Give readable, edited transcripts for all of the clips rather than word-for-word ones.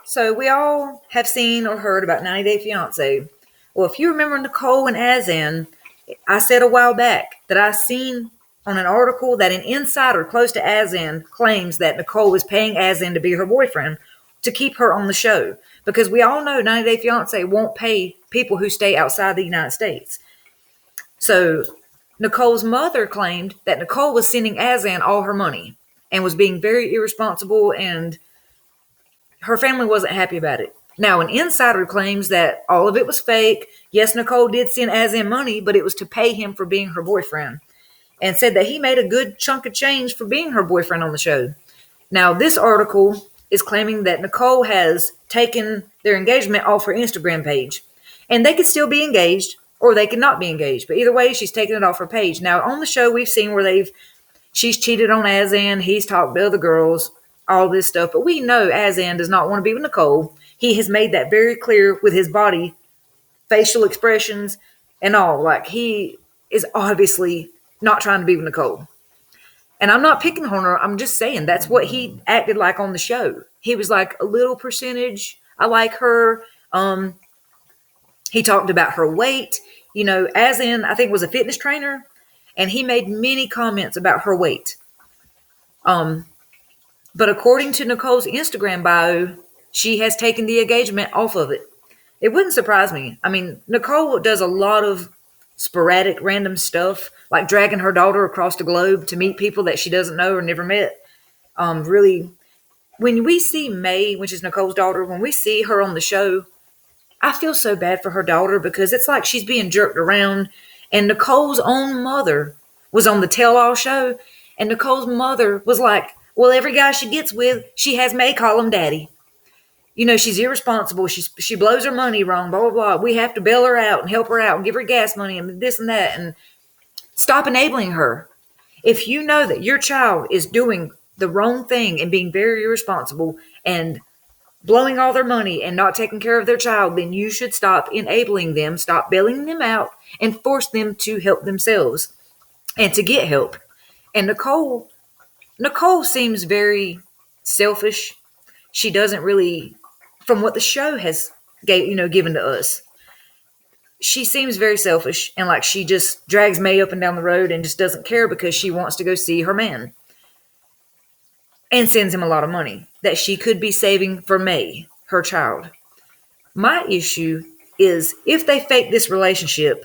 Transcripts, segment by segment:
So we all have seen or heard about 90 Day Fiance. Well, if you remember Nicole and Azan, I said a while back that I seen on an article that an insider close to Azan claims that Nicole was paying Azan to be her boyfriend to keep her on the show. Because we all know 90 Day Fiance won't pay people who stay outside the United States. So Nicole's mother claimed that Nicole was sending Azan all her money and was being very irresponsible, and her family wasn't happy about it. Now, an insider claims that all of it was fake. Yes, Nicole did send Azan money, but it was to pay him for being her boyfriend, and said that he made a good chunk of change for being her boyfriend on the show. Now, this article is claiming that Nicole has taken their engagement off her Instagram page, and they could still be engaged or they could not be engaged. But either way, she's taken it off her page. Now, on the show, we've seen where she's cheated on Azan, he's talked to other girls, all this stuff. But we know Azan does not want to be with Nicole. He has made that very clear with his body, facial expressions, and all. Like, he is obviously not trying to be with Nicole. And I'm not picking on her. I'm just saying that's what he acted like on the show. He was like, a little percentage, I like her. He talked about her weight. Azan, I think, was a fitness trainer, and he made many comments about her weight. But according to Nicole's Instagram bio, she has taken the engagement off of it. It wouldn't surprise me. I mean, Nicole does a lot of sporadic, random stuff, like dragging her daughter across the globe to meet people that she doesn't know or never met. Really, when we see May, which is Nicole's daughter, when we see her on the show, I feel so bad for her daughter because it's like she's being jerked around. And Nicole's own mother was on the Tell All show, and Nicole's mother was like, well, every guy she gets with, she has May call him daddy. She's irresponsible. She blows her money wrong, blah, blah, blah. We have to bail her out and help her out and give her gas money and this and that, and stop enabling her. If you know that your child is doing the wrong thing and being very irresponsible and blowing all their money and not taking care of their child, then you should stop enabling them, stop bailing them out, and force them to help themselves and to get help. And Nicole seems very selfish. She doesn't really, from what the show has given to us, she seems very selfish and like she just drags May up and down the road and just doesn't care because she wants to go see her man and sends him a lot of money that she could be saving for May, her child. My issue is, if they fake this relationship,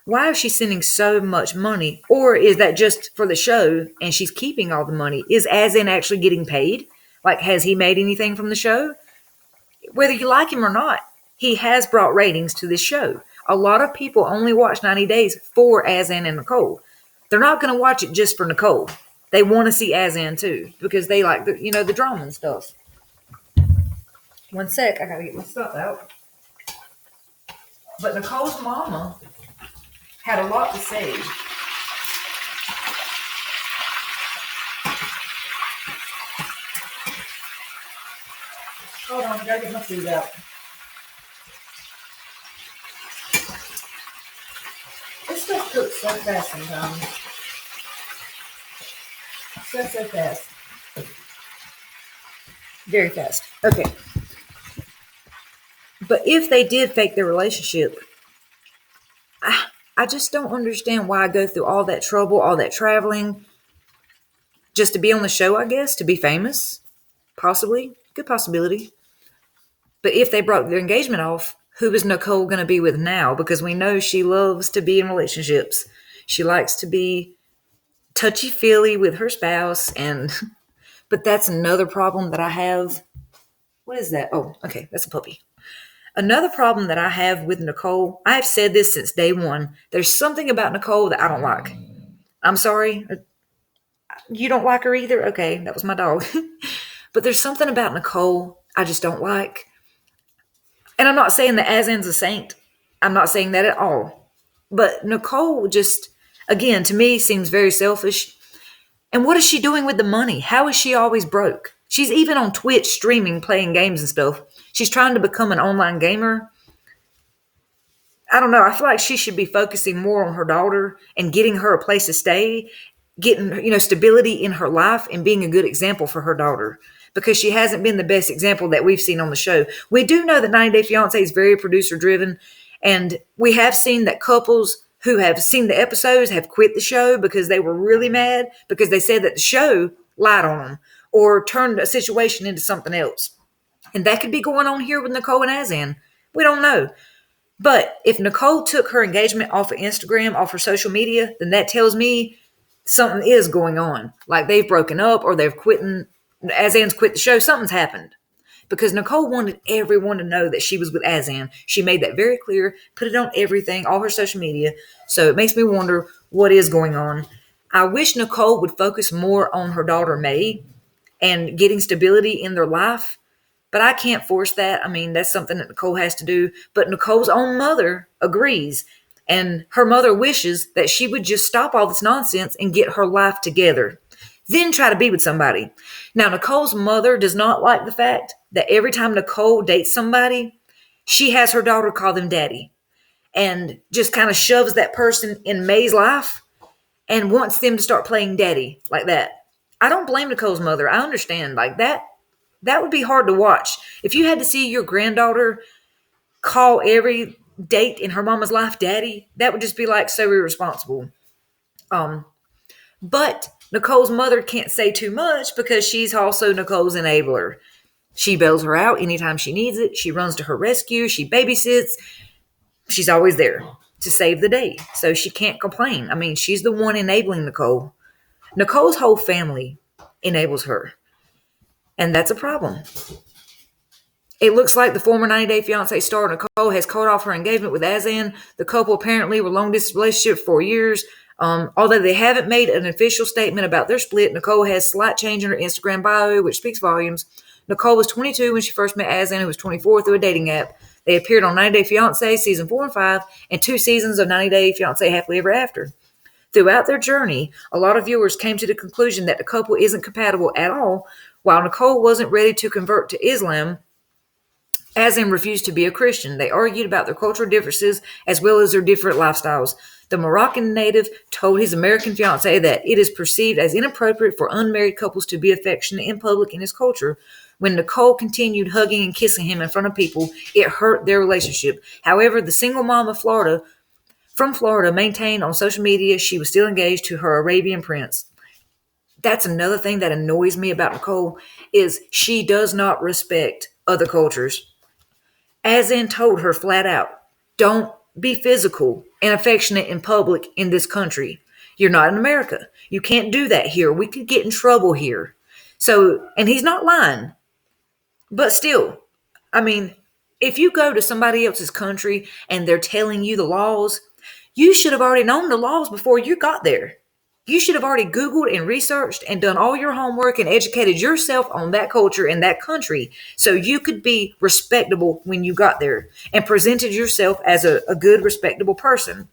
why is she sending so much money? Or is that just for the show and she's keeping all the money? Is Azan actually getting paid? Like, has he made anything from the show? Whether you like him or not, he has brought ratings to this show. A lot of people only watch 90 Days for Azan and Nicole. They're not going to watch it just for Nicole. They want to see Azan too because they like the drama and stuff. One sec, I got to get my stuff out. But Nicole's mama had a lot to say. Hold on, I gotta get my food out. This stuff cooks so fast sometimes. So fast. Very fast. Okay. But if they did fake their relationship, I just don't understand why I go through all that trouble, all that traveling, just to be on the show, I guess, to be famous. Possibly. Good possibility. But if they broke their engagement off, who is Nicole going to be with now? Because we know she loves to be in relationships. She likes to be touchy-feely with her spouse. But that's another problem that I have. What is that? Oh, okay. That's a puppy. Another problem that I have with Nicole, I've said this since day one. There's something about Nicole that I don't like. I'm sorry. You don't like her either? Okay, that was my dog. But there's something about Nicole I just don't like. And I'm not saying that Azan's a saint. I'm not saying that at all. But Nicole just, again, to me, seems very selfish. And what is she doing with the money? How is she always broke? She's even on Twitch streaming, playing games and stuff. She's trying to become an online gamer. I don't know. I feel like she should be focusing more on her daughter and getting her a place to stay, getting, stability in her life and being a good example for her daughter. because she hasn't been the best example that we've seen on the show. We do know that 90 Day Fiance is very producer driven, and we have seen that couples who have seen the episodes have quit the show because they were really mad because they said that the show lied on them or turned a situation into something else. And that could be going on here with Nicole and Azan. We don't know. But if Nicole took her engagement off of Instagram, off her social media, then that tells me something is going on. Like they've broken up or they've quitting. Azan's quit the show. Something's happened. Because Nicole wanted everyone to know that she was with Azan. She made that very clear, put it on everything, all her social media. So it makes me wonder what is going on. I wish Nicole would focus more on her daughter May and getting stability in their life. But I can't force that. I mean, that's something that Nicole has to do. But Nicole's own mother agrees. And her mother wishes that she would just stop all this nonsense and get her life together. Then try to be with somebody. Now, Nicole's mother does not like the fact that every time Nicole dates somebody, she has her daughter call them daddy and just kind of shoves that person in May's life and wants them to start playing daddy like that. I don't blame Nicole's mother. I understand like that. That would be hard to watch. If you had to see your granddaughter call every date in her mama's life daddy, that would just be like so irresponsible. But Nicole's mother can't say too much because she's also Nicole's enabler. She bails her out anytime she needs it. She runs to her rescue. She babysits. She's always there to save the day. So she can't complain. I mean, she's the one enabling Nicole. Nicole's whole family enables her. And that's a problem. It looks like the former 90 Day Fiance star Nicole has called off her engagement with Azan. The couple apparently were long distance relationship for 4 years. Although they haven't made an official statement about their split, Nicole has slight change in her Instagram bio, which speaks volumes. Nicole was 22 when she first met Azan, who was 24, through a dating app. They appeared on 90 Day Fiance season 4 and 5 and 2 seasons of 90 Day Fiance Happily Ever After. Throughout their journey, a lot of viewers came to the conclusion that the couple isn't compatible at all. While Nicole wasn't ready to convert to Islam, Azan refused to be a Christian. They argued about their cultural differences as well as their different lifestyles. The Moroccan native told his American fiancée that it is perceived as inappropriate for unmarried couples to be affectionate in public in his culture. When Nicole continued hugging and kissing him in front of people, it hurt their relationship. However, the single mom of from Florida maintained on social media she was still engaged to her Arabian prince. That's another thing that annoys me about Nicole is she does not respect other cultures. Azan told her flat out, don't be physical and affectionate in public in this country. You're not in America. You can't do that here. We could get in trouble here. So, and he's not lying. But still, I mean, if you go to somebody else's country and they're telling you the laws, you should have already known the laws before you got there. You should have already Googled and researched and done all your homework and educated yourself on that culture and that country so you could be respectable when you got there and presented yourself as a good, respectable person.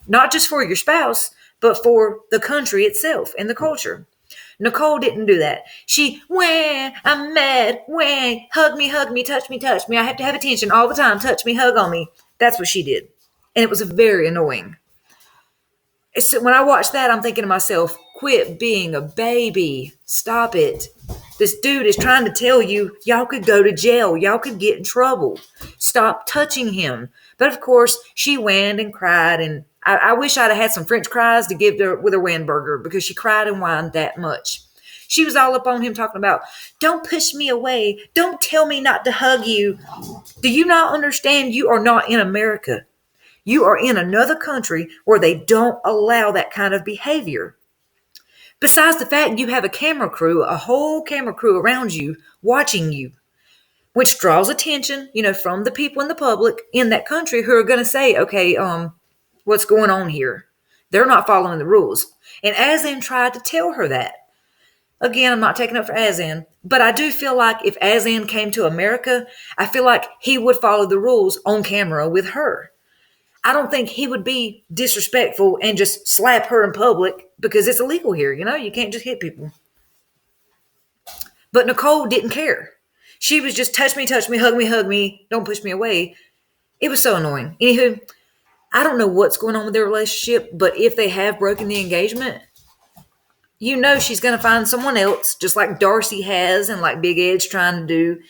Not just for your spouse, but for the country itself and the culture. Nicole didn't do that. She, wah, I'm mad, wah, hug me, touch me. I have to have attention all the time. Touch me, hug on me. That's what she did. And it was very annoying. So when I watch that, I'm thinking to myself, quit being a baby. Stop it. This dude is trying to tell you, y'all could go to jail. Y'all could get in trouble. Stop touching him. But of course, she whined and cried. And I wish I'd have had some French fries to give her with her Weinberger because she cried and whined that much. She was all up on him talking about, don't push me away. Don't tell me not to hug you. Do you not understand you are not in America? You are in another country where they don't allow that kind of behavior. Besides the fact you have a whole camera crew around you watching you, which draws attention, from the people in the public in that country who are going to say, okay, what's going on here? They're not following the rules. And Azan tried to tell her that. Again, I'm not taking up for Azan, but I do feel like if Azan came to America, I feel like he would follow the rules on camera with her. I don't think he would be disrespectful and just slap her in public because it's illegal here. You can't just hit people. But Nicole didn't care. She was just touch me, hug me, don't push me away. It was so annoying. Anywho, I don't know what's going on with their relationship, but if they have broken the engagement, you know she's going to find someone else, just like Darcy has and like Big Ed's trying to do.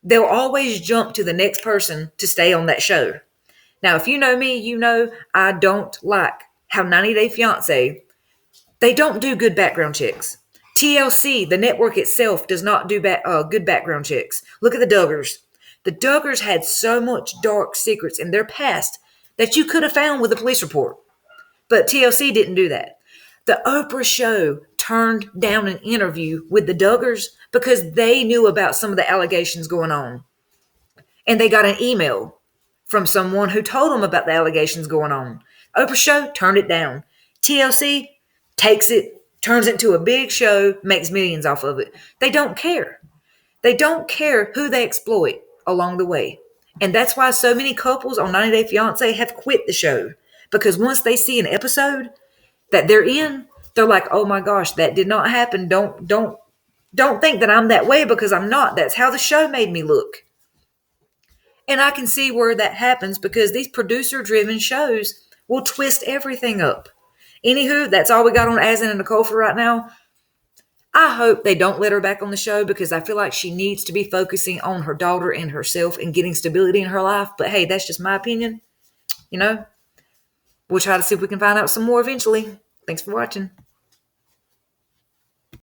They'll always jump to the next person to stay on that show. Now, if you know me, you know I don't like how 90 Day Fiance, they don't do good background checks. TLC, the network itself, does not do good background checks. Look at the Duggars. The Duggars had so much dark secrets in their past that you could have found with a police report. But TLC didn't do that. The Oprah show turned down an interview with the Duggars because they knew about some of the allegations going on. And they got an email from someone who told them about the allegations going on. Oprah show turned it down. TLC takes it, turns it into a big show, makes millions off of it. They don't care. They don't care who they exploit along the way. And that's why so many couples on 90 Day Fiance have quit the show. Because once they see an episode that they're in, they're like, oh my gosh, that did not happen. Don't think that I'm that way, because I'm not. That's how the show made me look. And I can see where that happens because these producer driven shows will twist everything up. Anywho, that's all we got on Azan and Nicole for right now. I hope they don't let her back on the show because I feel like she needs to be focusing on her daughter and herself and getting stability in her life. But hey, that's just my opinion. You know, we'll try to see if we can find out some more eventually. Thanks for watching.